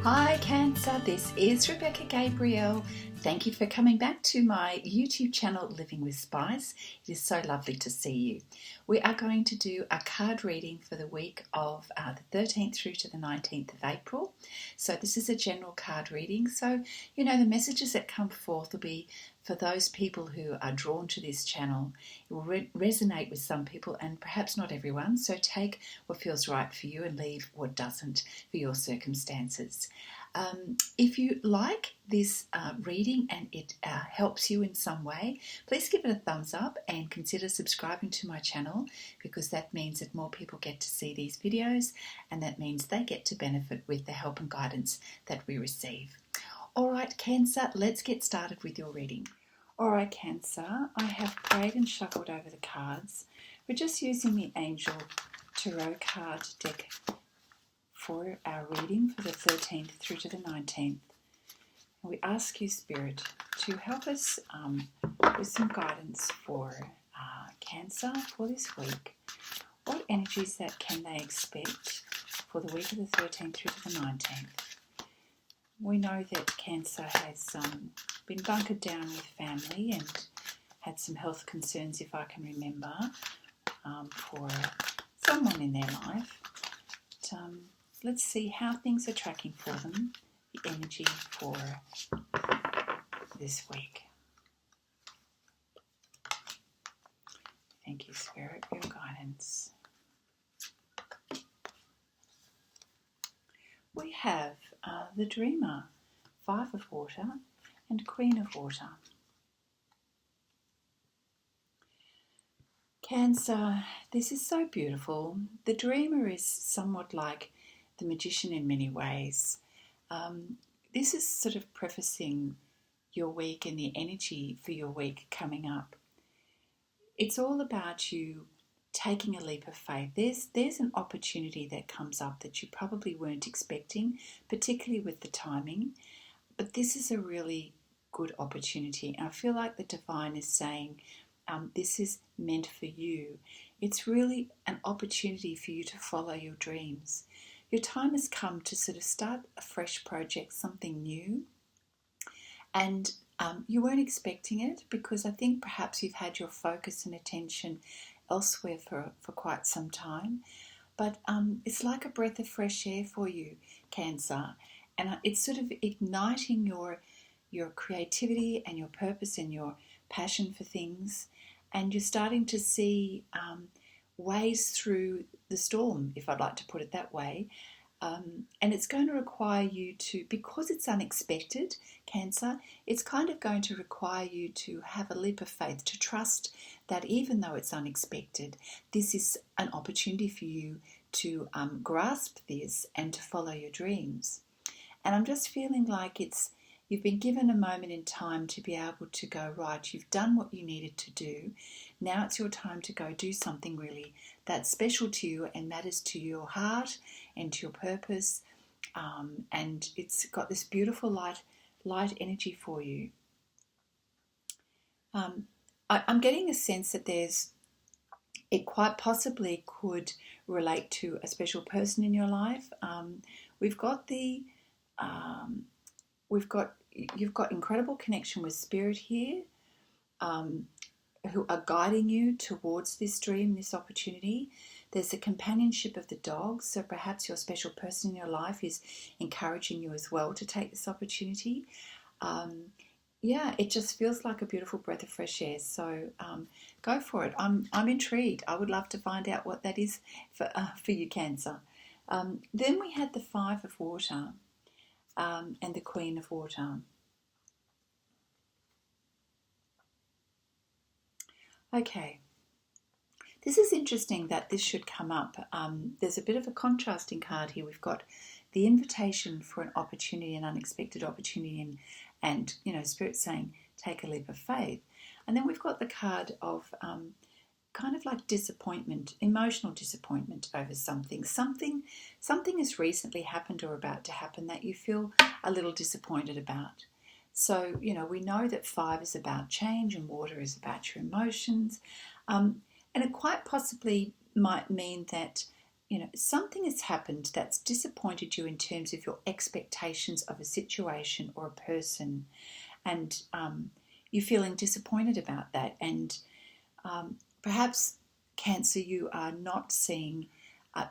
Hi Cancer, this is Rebecca Gabriel. Thank you for coming back to my YouTube channel Living with Spice. It is so lovely to see you. We are going to do a card reading for the week of the 13th through to the 19th of April. So this is a general card reading. So, you know, the messages that come forth will be for those people who are drawn to this channel. It will resonate with some people and perhaps not everyone. So take what feels right for you and leave what doesn't for your circumstances. If you like this reading and it helps you in some way, please give it a thumbs up and consider subscribing to my channel, because that means that more people get to see these videos and that means they get to benefit with the help and guidance that we receive. Alright Cancer, let's get started with your reading. Alright Cancer, I have prayed and shuffled over the cards. We're just using the Angel Tarot card deck for our reading for the 13th through to the 19th. And we ask you, Spirit, to help us with some guidance for Cancer for this week. What energies that can they expect for the week of the 13th through to the 19th? We know that Cancer has been bunkered down with family and had some health concerns, if I can remember, for someone in their life. But, let's see how things are tracking for them, the energy for this week. Thank you, Spirit, for your guidance. We have the Dreamer, Five of Water, and Queen of Water. Cancer, this is so beautiful. The Dreamer is somewhat like the Magician in many ways. This is sort of prefacing your week and the energy for your week coming up. It's all about you taking a leap of faith. There's an opportunity that comes up that you probably weren't expecting, particularly with the timing, but this is a really good opportunity. I feel like the Divine is saying this is meant for you. It's really an opportunity for you to follow your dreams. Your time has come to sort of start a fresh project, something new, and you weren't expecting it, because I think perhaps you've had your focus and attention elsewhere for quite some time, but it's like a breath of fresh air for you, Cancer, and it's sort of igniting your creativity and your purpose and your passion for things, and you're starting to see ways through the storm, if I'd like to put it that way. And it's going to require you to, because it's unexpected, Cancer, it's kind of going to require you to have a leap of faith, to trust that even though it's unexpected, this is an opportunity for you to grasp this and to follow your dreams. And I'm just feeling like you've been given a moment in time to be able to go, right, you've done what you needed to do. Now it's your time to go do something really that's special to you and matters to your heart and to your purpose. And it's got this beautiful light energy for you. I'm getting a sense that it quite possibly could relate to a special person in your life. You've got incredible connection with Spirit here, who are guiding you towards this dream, this opportunity. There's the companionship of the dogs, so perhaps your special person in your life is encouraging you as well to take this opportunity. It just feels like a beautiful breath of fresh air, so go for it. I'm intrigued. I would love to find out what that is for you, Cancer. Then we had the Five of Water and the Queen of Water. Okay, this is interesting that this should come up. There's a bit of a contrasting card here. We've got the invitation for an opportunity, an unexpected opportunity, and you know, Spirit saying take a leap of faith. And then we've got the card of kind of like disappointment, emotional disappointment over something. Something has recently happened or about to happen that you feel a little disappointed about. So, you know, we know that 5 is about change and water is about your emotions. And it quite possibly might mean that something has happened that's disappointed you in terms of your expectations of a situation or a person, and you're feeling disappointed about that. And perhaps, Cancer, you are not seeing,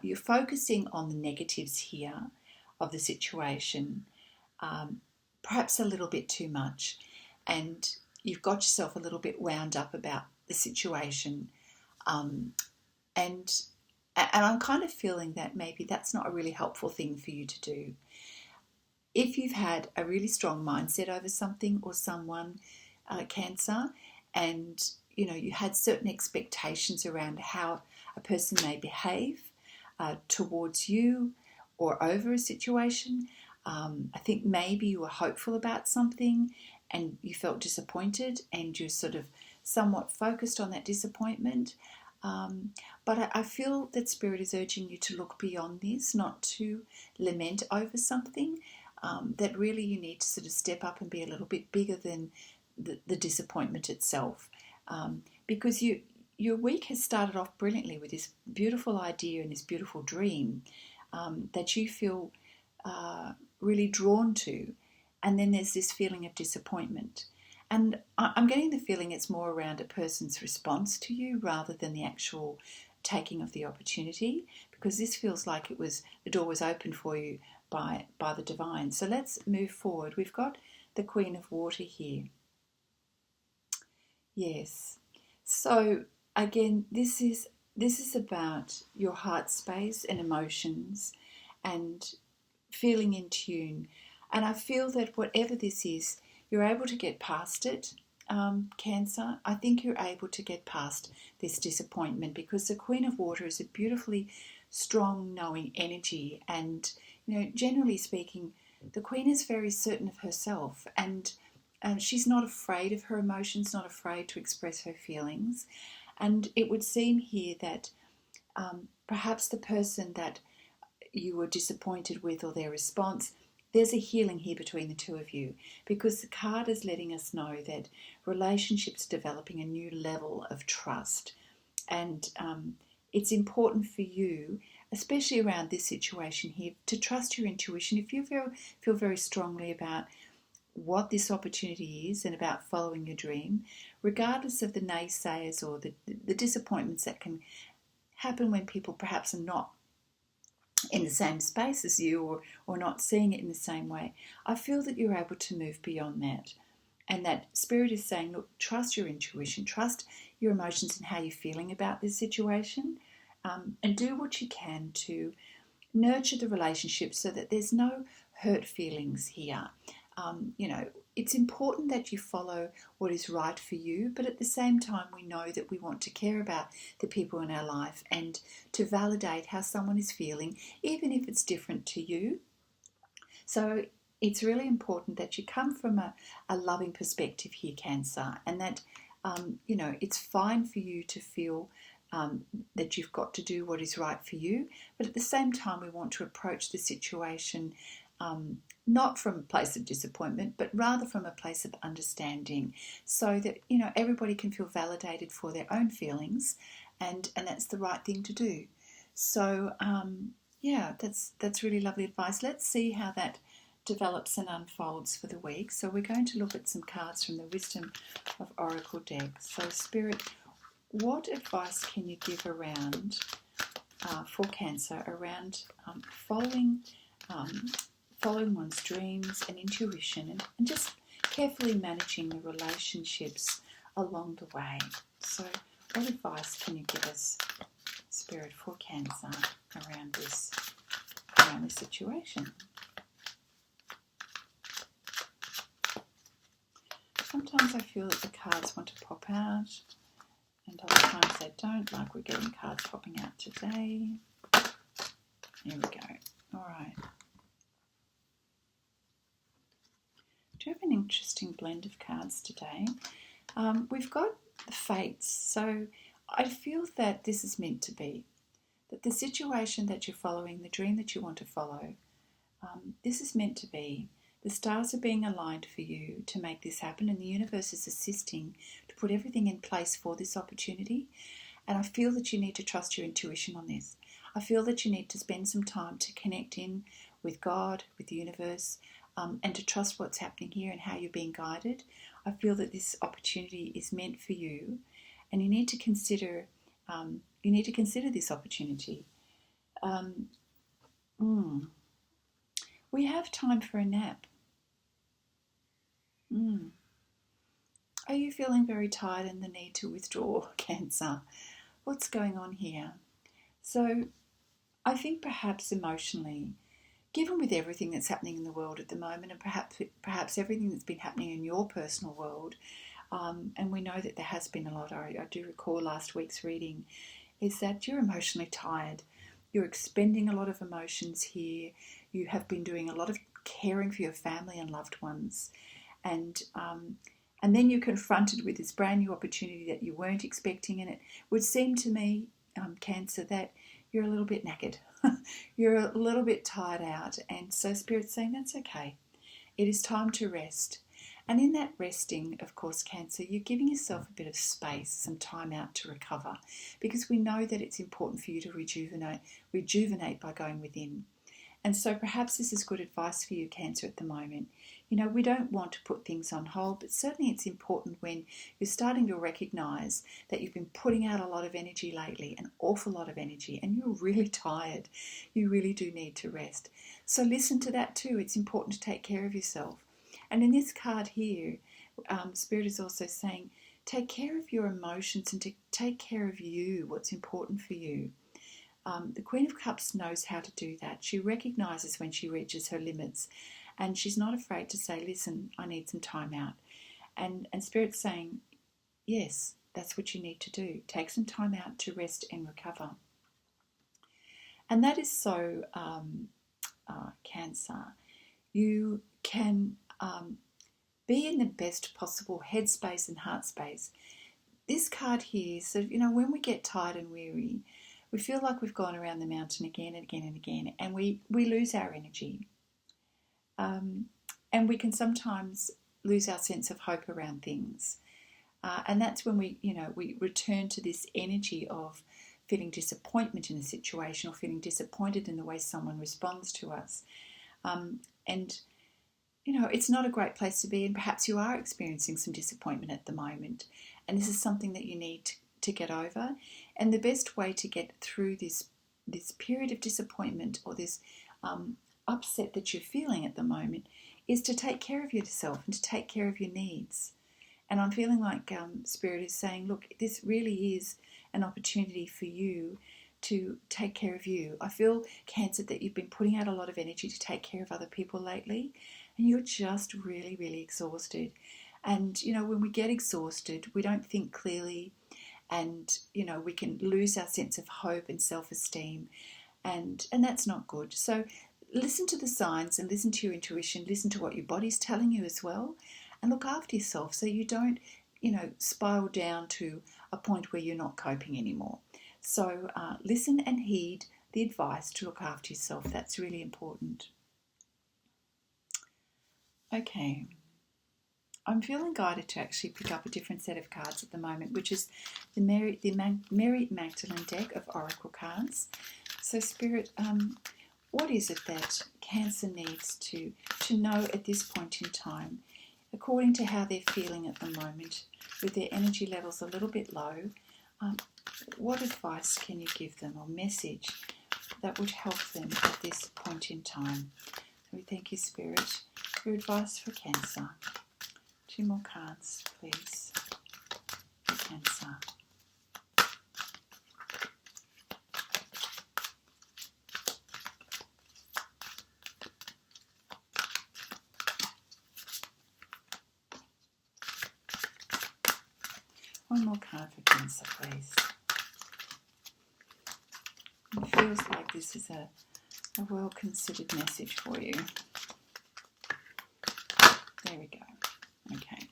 you're focusing on the negatives here of the situation, perhaps a little bit too much, and you've got yourself a little bit wound up about the situation, and I'm kind of feeling that maybe that's not a really helpful thing for you to do. If you've had a really strong mindset over something or someone, Cancer, and you had certain expectations around how a person may behave towards you or over a situation, I think maybe you were hopeful about something and you felt disappointed, and you're sort of somewhat focused on that disappointment. But I feel that Spirit is urging you to look beyond this, not to lament over something, that really you need to sort of step up and be a little bit bigger than the disappointment itself. Because your week has started off brilliantly with this beautiful idea and this beautiful dream that you feel really drawn to. And then there's this feeling of disappointment. And I'm getting the feeling it's more around a person's response to you rather than the actual taking of the opportunity, because this feels like the door was opened for you by the divine. So let's move forward. We've got the Queen of Water here. Yes. So again, this is about your heart space and emotions and feeling in tune. And I feel that whatever this is, you're able to get past it, Cancer. I think you're able to get past this disappointment, because the Queen of Water is a beautifully strong, knowing energy. And, generally speaking, the Queen is very certain of herself, and she's not afraid of her emotions, not afraid to express her feelings. And it would seem here that perhaps the person that you were disappointed with, or their response, there's a healing here between the two of you, because the card is letting us know that relationships are developing a new level of trust. And it's important for you, especially around this situation here, to trust your intuition. If you feel very strongly about what this opportunity is and about following your dream, regardless of the naysayers or the disappointments that can happen when people perhaps are not in the same space as you, or not seeing it in the same way, I feel that you're able to move beyond that. And that Spirit is saying, look, trust your intuition, trust your emotions and how you're feeling about this situation, and do what you can to nurture the relationship so that there's no hurt feelings here. It's important that you follow what is right for you, but at the same time, we know that we want to care about the people in our life and to validate how someone is feeling, even if it's different to you. So it's really important that you come from a loving perspective here, Cancer, and that, it's fine for you to feel that you've got to do what is right for you, but at the same time, we want to approach the situation not from a place of disappointment, but rather from a place of understanding, so that everybody can feel validated for their own feelings, and that's the right thing to do. So that's really lovely advice. Let's see how that develops and unfolds for the week. So we're going to look at some cards from the Wisdom of Oracle deck. So Spirit, what advice can you give around for Cancer around following one's dreams and intuition, and just carefully managing the relationships along the way? So what advice can you give us, Spirit, for Cancer around this situation? Sometimes I feel that the cards want to pop out, and other times they don't, like we're getting cards popping out today. Here we go. All right. Do you have an interesting blend of cards today? We've got the Fates. So I feel that this is meant to be. That the situation that you're following, the dream that you want to follow, this is meant to be. The stars are being aligned for you to make this happen, and the universe is assisting to put everything in place for this opportunity. And I feel that you need to trust your intuition on this. I feel that you need to spend some time to connect in with God, with the universe, and to trust what's happening here and how you're being guided. I feel that this opportunity is meant for you, and you need to consider this opportunity. We have time for a nap. Are you feeling very tired and the need to withdraw, Cancer? What's going on here? So I think perhaps emotionally, given with everything that's happening in the world at the moment, and perhaps everything that's been happening in your personal world, and we know that there has been a lot, I do recall last week's reading, is that you're emotionally tired. You're expending a lot of emotions here. You have been doing a lot of caring for your family and loved ones. And then you're confronted with this brand new opportunity that you weren't expecting, and it would seem to me, Cancer, that you're a little bit knackered. You're a little bit tired out, and so Spirit's saying that's okay. It is time to rest. And in that resting, of course, Cancer, you're giving yourself a bit of space, some time out to recover, because we know that it's important for you to rejuvenate by going within. And so perhaps this is good advice for you, Cancer, at the moment. You know, we don't want to put things on hold, but certainly it's important when you're starting to recognise that you've been putting out a lot of energy lately, an awful lot of energy, and you're really tired. You really do need to rest. So listen to that too. It's important to take care of yourself. And in this card here, Spirit is also saying, take care of your emotions and to take care of you, what's important for you. The Queen of Cups knows how to do that. She recognises when she reaches her limits, and she's not afraid to say, listen, I need some time out. And Spirit's saying, yes, that's what you need to do. Take some time out to rest and recover. And that is so Cancer. You can be in the best possible headspace and heart space. This card here, so when we get tired and weary, we feel like we've gone around the mountain again and again and again, and we lose our energy. And we can sometimes lose our sense of hope around things. And that's when we return to this energy of feeling disappointment in a situation or feeling disappointed in the way someone responds to us. And it's not a great place to be, and perhaps you are experiencing some disappointment at the moment. And this is something that you need to get over. And the best way to get through this period of disappointment or this upset that you're feeling at the moment is to take care of yourself and to take care of your needs. And I'm feeling like Spirit is saying, look, this really is an opportunity for you to take care of you. I feel, Cancer, that you've been putting out a lot of energy to take care of other people lately, and you're just really, really exhausted. And, when we get exhausted, we don't think clearly, and, we can lose our sense of hope and self-esteem, and that's not good. So listen to the signs and listen to your intuition, listen to what your body's telling you as well, and look after yourself so you don't, spiral down to a point where you're not coping anymore. So listen and heed the advice to look after yourself. That's really important. Okay. I'm feeling guided to actually pick up a different set of cards at the moment, which is the Mary Magdalene deck of Oracle cards. So Spirit, what is it that Cancer needs to know at this point in time, according to how they're feeling at the moment, with their energy levels a little bit low? What advice can you give them, or message that would help them at this point in time? So we thank you, Spirit, for advice for Cancer. 2 more cards, please, for Cancer. One more card for Cancer, please. It feels like this is a well-considered message for you. There we go. Okay.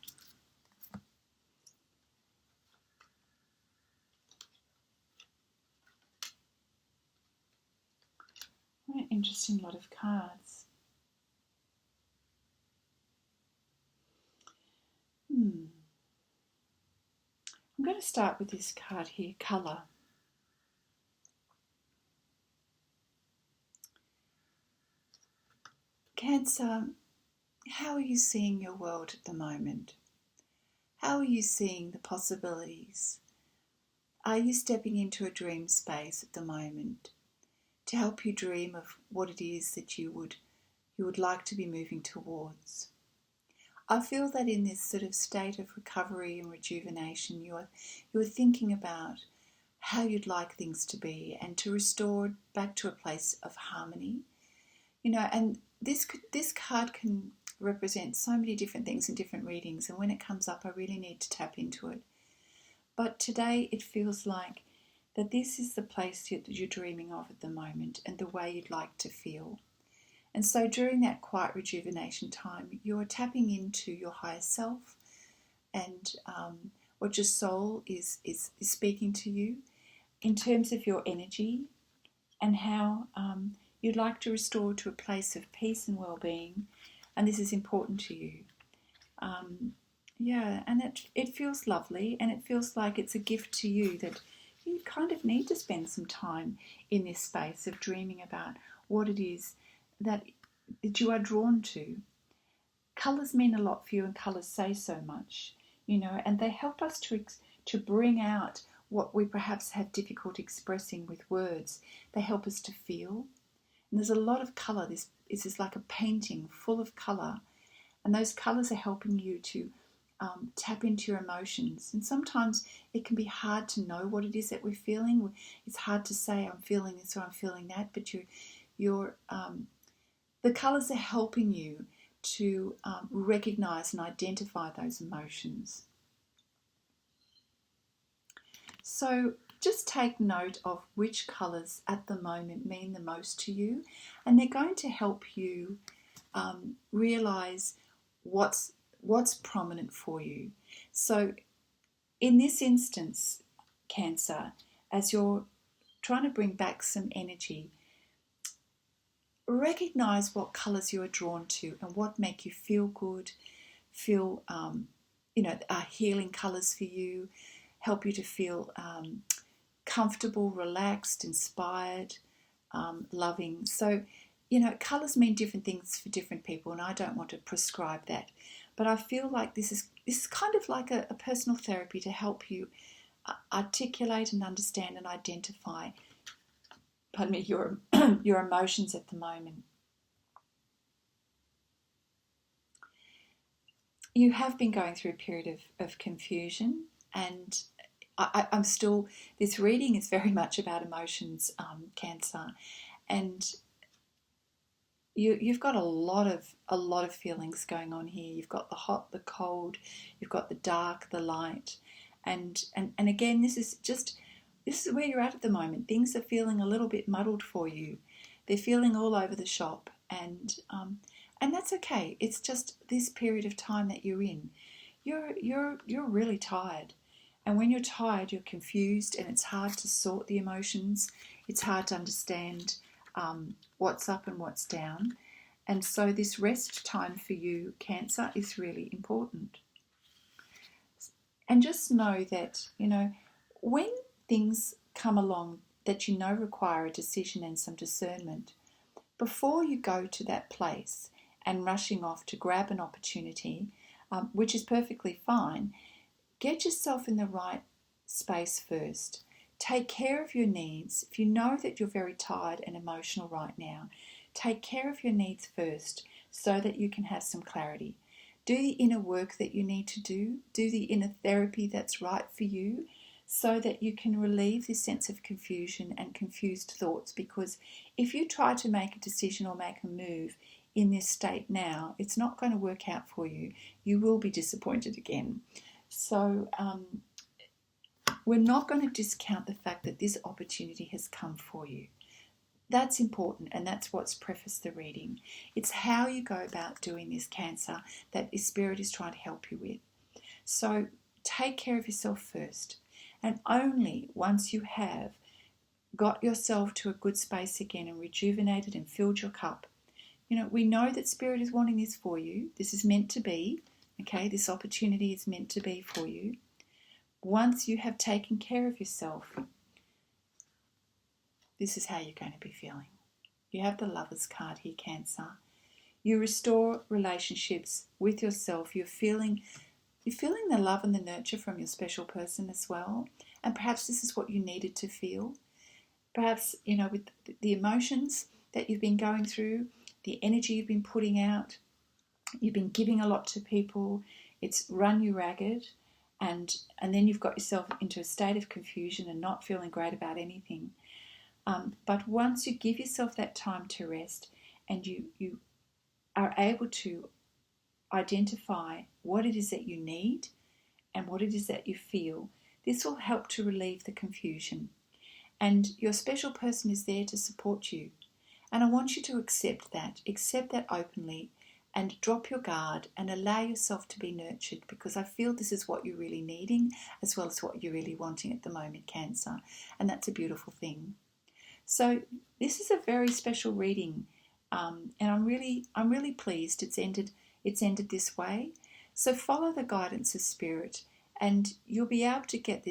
What an interesting lot of cards. I'm going to start with this card here, colour. Cancer, how are you seeing your world at the moment? How are you seeing the possibilities? Are you stepping into a dream space at the moment to help you dream of what it is that you would like to be moving towards? I feel that in this sort of state of recovery and rejuvenation, you're thinking about how you'd like things to be and to restore back to a place of harmony. And this card can represent so many different things in different readings, and when it comes up I really need to tap into it. But today it feels like that this is the place that you're dreaming of at the moment and the way you'd like to feel. And so during that quiet rejuvenation time, you're tapping into your higher self and what your soul is speaking to you in terms of your energy and how you'd like to restore to a place of peace and well-being, and this is important to you. And it feels lovely, and it feels like it's a gift to you that you kind of need to spend some time in this space of dreaming about what it is that you are drawn to. Colours mean a lot for you, and colours say so much, and they help us to bring out what we perhaps have difficulty expressing with words. They help us to feel. And there's a lot of colour. This is like a painting full of colour. And those colours are helping you to tap into your emotions. And sometimes it can be hard to know what it is that we're feeling. It's hard to say, I'm feeling this or I'm feeling that. But the colours are helping you to recognise and identify those emotions. So just take note of which colours at the moment mean the most to you, and they're going to help you realise what's prominent for you. So in this instance, Cancer, as you're trying to bring back some energy, recognise what colours you are drawn to and what make you feel good, feel are healing colours for you, help you to feel comfortable, relaxed, inspired, loving. So, colours mean different things for different people, and I don't want to prescribe that. But I feel like this is kind of like a personal therapy to help you articulate and understand and identify, your your emotions at the moment. You have been going through a period of confusion, and I'm still, this reading is very much about emotions, Cancer, and you've got a lot of feelings going on here. You've got the hot, the cold, you've got the dark, the light, and again, this is where you're at the moment. Things are feeling a little bit muddled for you. They're feeling all over the shop, and that's okay. It's just this period of time that you're in. You're really tired. And when you're tired, you're confused, and it's hard to sort the emotions. It's hard to understand what's up and what's down. And so this rest time for you, Cancer, is really important. And just know that, when things come along that require a decision and some discernment, before you go to that place and rushing off to grab an opportunity, which is perfectly fine, get yourself in the right space first. Take care of your needs. If you know that you're very tired and emotional right now, take care of your needs first so that you can have some clarity. Do the inner work that you need to do. Do the inner therapy that's right for you so that you can relieve this sense of confusion and confused thoughts, because if you try to make a decision or make a move in this state now, it's not going to work out for you. You will be disappointed again. So we're not going to discount the fact that this opportunity has come for you. That's important, and that's what's prefaced the reading. It's how you go about doing this, Cancer, that Spirit is trying to help you with. So take care of yourself first, and only once you have got yourself to a good space again and rejuvenated and filled your cup, we know that Spirit is wanting this for you. This is meant to be. Okay, this opportunity is meant to be for you. Once you have taken care of yourself, this is how you're going to be feeling. You have the Lover's card here, Cancer. You restore relationships with yourself. You're feeling the love and the nurture from your special person as well. And perhaps this is what you needed to feel. Perhaps, with the emotions that you've been going through, the energy you've been putting out, you've been giving a lot to people, it's run you ragged, and then you've got yourself into a state of confusion and not feeling great about anything. But once you give yourself that time to rest and you are able to identify what it is that you need and what it is that you feel, this will help to relieve the confusion. And your special person is there to support you. And I want you to accept that openly, and drop your guard and allow yourself to be nurtured, because I feel this is what you're really needing as well as what you're really wanting at the moment, Cancer. And that's a beautiful thing. So this is a very special reading, and I'm really pleased it's ended this way. So follow the guidance of Spirit, and you'll be able to get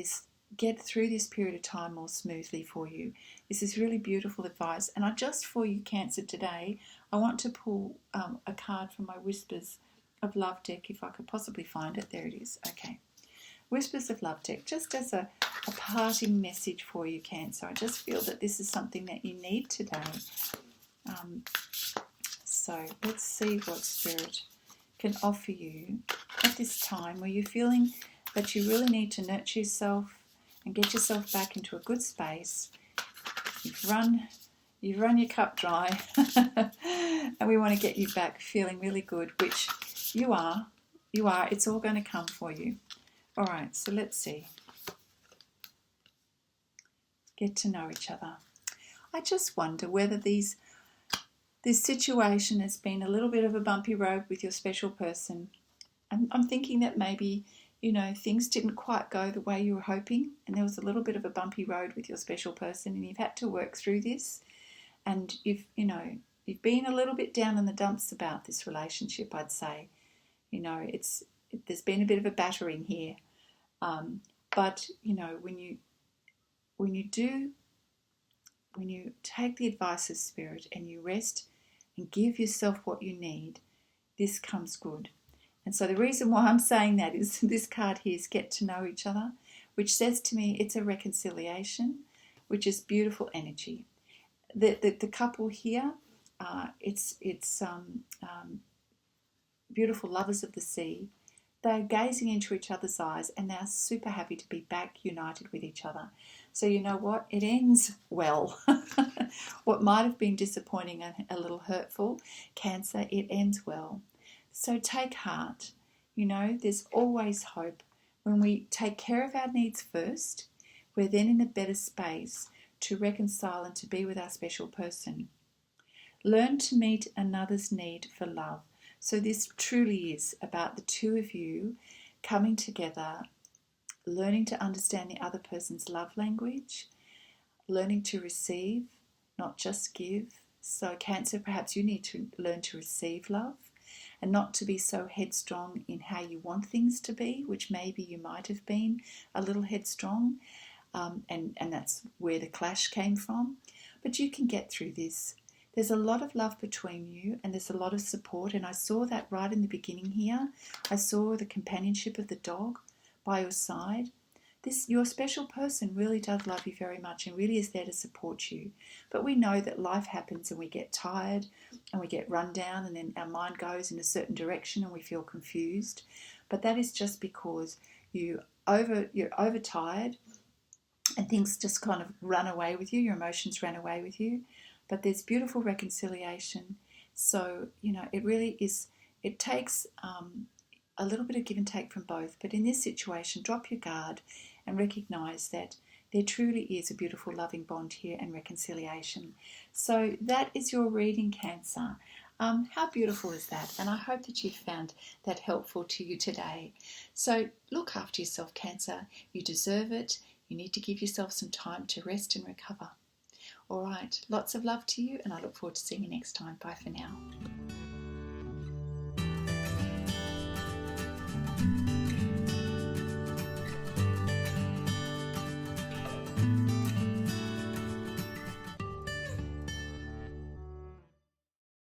through this period of time more smoothly for you. This is really beautiful advice. And for you, Cancer, today, I want to pull a card from my Whispers of Love deck, if I could possibly find it. There it is. Okay. Whispers of Love deck, just as a parting message for you, Cancer. I just feel that this is something that you need today. So let's see what Spirit can offer you at this time where you're feeling that you really need to nurture yourself and get yourself back into a good space. You've run your cup dry and we want to get you back feeling really good, which you are. It's all going to come for you. All right, so let's see. Get to know each other. I just wonder whether this situation has been a little bit of a bumpy road with your special person. I'm thinking that maybe, things didn't quite go the way you were hoping, and there was a little bit of a bumpy road with your special person, and you've had to work through this, and you've been a little bit down in the dumps about this relationship, I'd say. There's been a bit of a battering here. But when you take the advice of Spirit and you rest and give yourself what you need, this comes good. And so the reason why I'm saying that is this card here is Get to Know Each Other, which says to me it's a reconciliation, which is beautiful energy. The couple here, it's beautiful lovers of the sea. They're gazing into each other's eyes and they're super happy to be back united with each other. So you know what? It ends well. What might have been disappointing and a little hurtful, Cancer, it ends well. So take heart. There's always hope. When we take care of our needs first, we're then in a better space to reconcile and to be with our special person. Learn to meet another's need for love. So this truly is about the two of you coming together, learning to understand the other person's love language, learning to receive, not just give. So Cancer, perhaps you need to learn to receive love and not to be so headstrong in how you want things to be, which maybe you might have been a little headstrong, and that's where the clash came from. But you can get through this. There's a lot of love between you and there's a lot of support, and I saw that right in the beginning here. I saw the companionship of the dog by your side. Your special person really does love you very much and really is there to support you. But we know that life happens and we get tired and we get run down, and then our mind goes in a certain direction and we feel confused. But that is just because you're overtired and things just kind of run away with you. Your emotions ran away with you. But there's beautiful reconciliation. So, it really is, it takes a little bit of give and take from both. But in this situation, drop your guard and recognise that there truly is a beautiful loving bond here and reconciliation. So that is your reading, Cancer. How beautiful is that? And I hope that you found that helpful to you today. So look after yourself, Cancer. You deserve it. You need to give yourself some time to rest and recover. All right, lots of love to you, and I look forward to seeing you next time. Bye for now.